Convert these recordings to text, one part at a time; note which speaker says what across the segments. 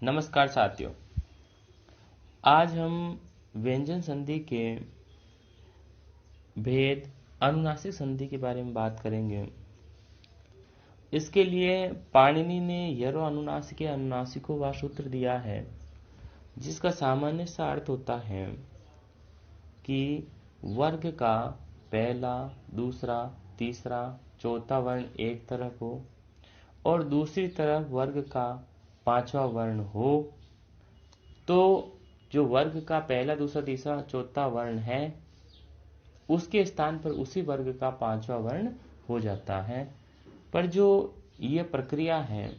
Speaker 1: नमस्कार साथियों, आज हम व्यंजन संधि के भेद अनुनासिक संधि के बारे में बात करेंगे। इसके लिए पाणिनि ने यरो अनुनासिके अनुनासिको व सूत्र दिया है, जिसका सामान्य सा अर्थ होता है कि वर्ग का पहला, दूसरा, तीसरा, चौथा वर्ण एक तरफ हो और दूसरी तरफ वर्ग का पांचवा वर्ण हो, तो जो वर्ग का पहला, दूसरा, तीसरा, चौथा वर्ण है उसके स्थान पर उसी वर्ग का पांचवा वर्ण हो जाता है। पर जो ये प्रक्रिया है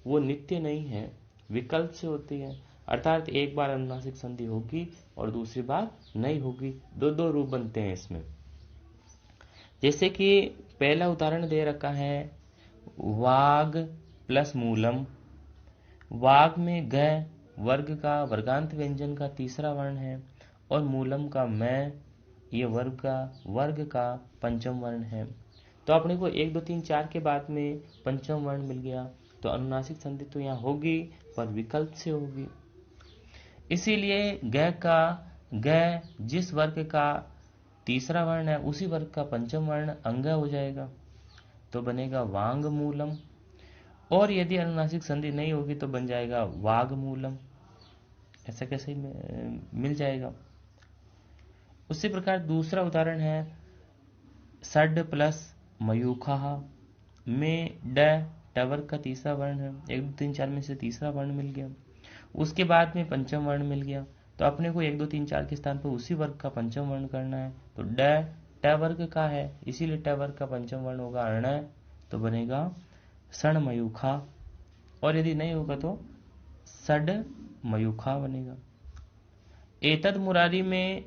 Speaker 1: वो नित्य नहीं है, विकल्प से होती है। अर्थात एक बार अनुनासिक संधि होगी और दूसरी बार नहीं होगी। दो दो रूप बनते हैं इसमें। जैसे कि पहला उदाहरण दे रखा है, वाग प्लस मूलम। वाग में ग वर्ग का वर्गांत व्यंजन का तीसरा वर्ण है और मूलम का मैं ये वर्ग का पंचम वर्ण है। तो अपने को 1 2 3 4 के बाद में पंचम वर्ण मिल गया, तो अनुनासिक संधि तो यहाँ होगी पर विकल्प से होगी। इसीलिए ग जिस वर्ग का तीसरा वर्ण है उसी वर्ग का पंचम वर्ण अंग हो जाएगा, तो बनेगा वांग मूलम। और यदि अनुनासिक संधि नहीं होगी तो बन जाएगा वाग मूलम। ऐसा कैसे मिल जाएगा। उसी प्रकार दूसरा उदाहरण है, सड प्लस मयूखा में ड वर्ग का तीसरा वर्ण है। 1 2 3 4 में से तीसरा वर्ण मिल गया, उसके बाद में पंचम वर्ण मिल गया, तो अपने को 1 2 3 4 के स्थान पर उसी वर्ग का पंचम वर्ण करना है। तो ड वर्ग का है, इसीलिए ट वर्ग का पंचम वर्ण होगा अर्ण, तो बनेगा सण मयूखा। और यदि नहीं होगा तो सड मयूखा बनेगा। एतद मुरारी में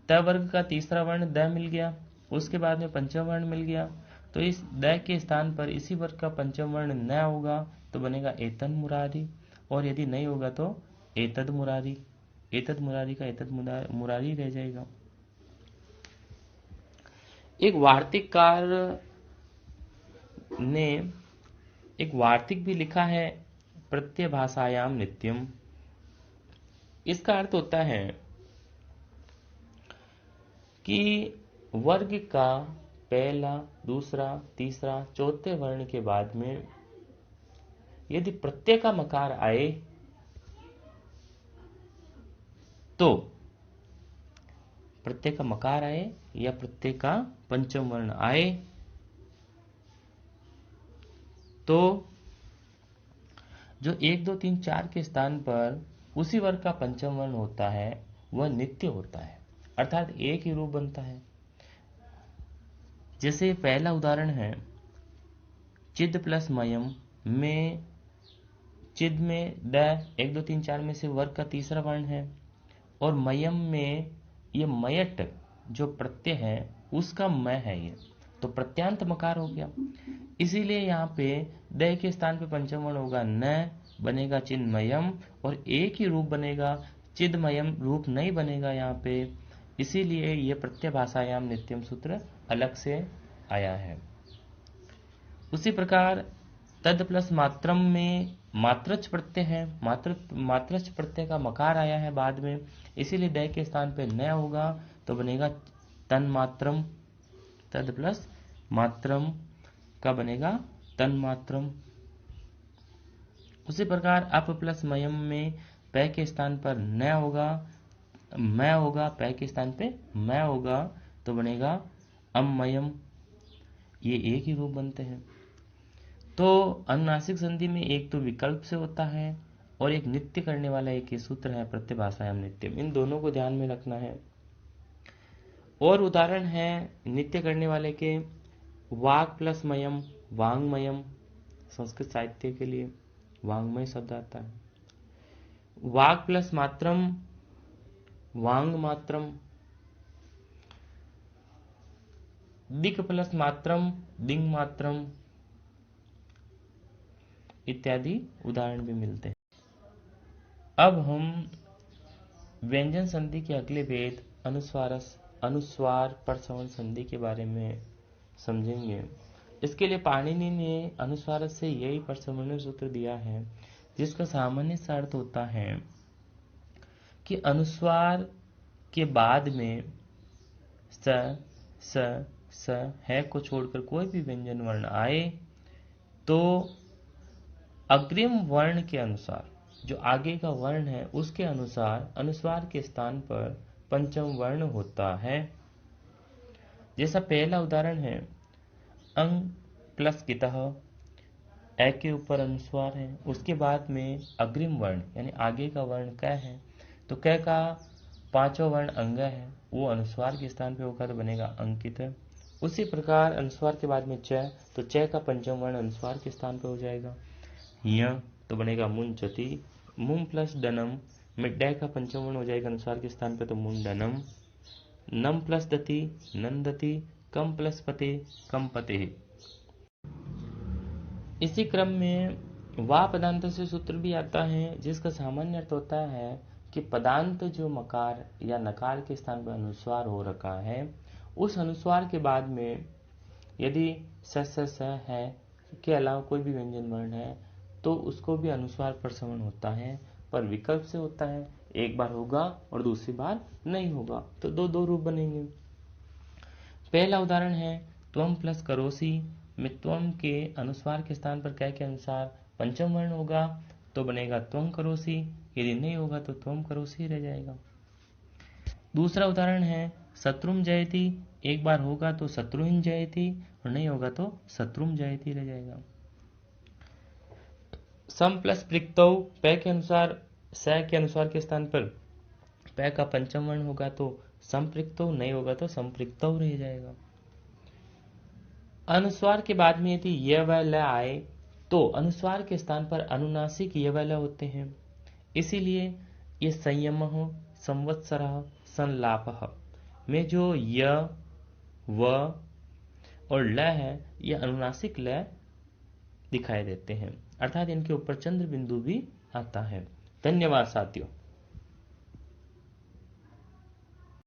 Speaker 1: त वर्ग का तीसरा वर्ण द मिल गया, उसके बाद में पंचम वर्ण मिल गया, तो इस द के स्थान पर इसी वर्ग का पंचम वर्ण न होगा, तो बनेगा एतन मुरारी। और यदि नहीं होगा तो एतद मुरारी। एतद मुरारी का एतद मुरारी रह जाएगा। एक वार्तिककार ने एक वार्तिक भी लिखा है, प्रत्यय भाषायाम नित्यम। इसका अर्थ होता है कि वर्ग का पहला, दूसरा, तीसरा, चौथे वर्ण के बाद में यदि प्रत्यय का मकार आए तो प्रत्यय का मकार आए या प्रत्यय का पंचम वर्ण आए तो जो 1 2 3 4 के स्थान पर उसी वर्ग का पंचम वर्ण होता है वह नित्य होता है, अर्थात एक ही रूप बनता है। जैसे पहला उदाहरण है, चिद प्लस मयम में चिद में द 1 2 3 4 में से वर्ग का तीसरा वर्ण है और मयम में ये मयट जो प्रत्यय है उसका मय है, ये तो प्रत्यांत मकार हो गया। इसीलिए यहाँ पे द के स्थान पे पंचम वर्ण होगा न, बनेगा चिन्मयम और एक ही रूप बनेगा, चिदमयम रूप नहीं बनेगा यहाँ पे। इसीलिए ये प्रत्यय भाषायाम नित्यम सूत्र अलग से आया है। उसी प्रकार तद प्लस मात्रम में मात्रच प्रत्यय है, मात्रच प्रत्यय का मकार आया है बाद में, इसीलिए द के स्थान पे न होगा, तो बनेगा तन मात्रम। तद प्लस मात्रम का बनेगा तन मात्रम। उसी प्रकार अप प्लस मयम में प के स्थान पर न होगा, मैं होगा, प के स्थान पे मैं होगा, तो बनेगा अममयम। ये एक ही रूप बनते हैं। तो अनुनासिक संधि में एक तो विकल्प से होता है और एक नित्य करने वाला एक ही सूत्र है, प्रत्यय भाषायाम नित्यम। इन दोनों को ध्यान में रखना है। और उदाहरण है नित्य करने वाले के, वाग प्लस मयम वांगमयम। संस्कृत साहित्य के लिए वांगमय शब्द आता है। वाग प्लस मात्रम वांग मात्रम। दिक प्लस मात्रम दिंग मात्रम इत्यादि उदाहरण भी मिलते हैं। अब हम व्यंजन संधि के अगले भेद अनुस्वार प्रसवन संधि के बारे में समझेंगे। इसके लिए पाणिनि ने अनुस्वार से यही प्रसवन सूत्र दिया है, जिसका सामान्य सा अर्थ होता है कि अनुस्वार के बाद में स है को छोड़कर कोई भी व्यंजन वर्ण आए तो अग्रिम वर्ण के अनुसार, जो आगे का वर्ण है उसके अनुसार अनुस्वार के स्थान पर पंचम वर्ण होता है। जैसा पहला उदाहरण है, अंग प्लस कितः, ए के ऊपर अनुस्वार है, उसके बाद में अग्रिम वर्ण यानी आगे का वर्ण क है, तो क का पांचवा वर्ण अंग है, वो अनुस्वार के स्थान पे होगा तो बनेगा अंकित। उसी प्रकार अनुस्वार के बाद में च, तो च का पंचम वर्ण अनुस्वार के स्थान पे हो जाएगा। य तो बनेगा मुंचति, मुम प्लस डनम में डै का पंचम वर्ण हो जाएगा अनुस्वार के स्थान पे तो मुंडनम। नम प्लस दति नंदति, कम प्लस पते कम पते। इसी क्रम में वा पदांत से सूत्र भी आता है, जिसका सामान्य अर्थ होता है कि पदांत जो मकार या नकार के स्थान पर अनुस्वार हो रखा है, उस अनुस्वार के बाद में यदि स है के अलावा कोई भी व्यंजन वर्ण है तो उसको भी अनुस्वार पर श्रवण होता है, पर विकल्प से होता है, एक बार होगा और दूसरी बार नहीं होगा, तो दो रूप बनेंगे। पहला उदाहरण है त्वम प्लस करोसी में त्वम के अनुस्वार के स्थान पर कै के अनुसार पंचम वर्ण होगा तो बनेगा त्वम करोसी, यदि नहीं होगा तो त्वम करोसी रह जाएगा। दूसरा उदाहरण है शत्रुम जयति, एक बार होगा तो शत्रुहीन जयति और नहीं होगा तो शत्रुम जयति रह जाएगा। सम प्लस प्रिक्तौ, पै के अनुसार स के अनुसार के स्थान पर पै का पंचम वर्ण होगा तो संप्रिक्तौ, नहीं होगा तो संप्रिक्तौ रह जाएगा। अनुस्वार के बाद में यदि य व ल आए तो अनुस्वार के स्थान पर अनुनासिक य व ल होते हैं, इसीलिए ये संयम संवत्सर संलाप में जो य व और ल है ये अनुनासिक ल दिखाई देते हैं, अर्थात इनके ऊपर चंद्र बिंदु भी आता है। धन्यवाद साथियों।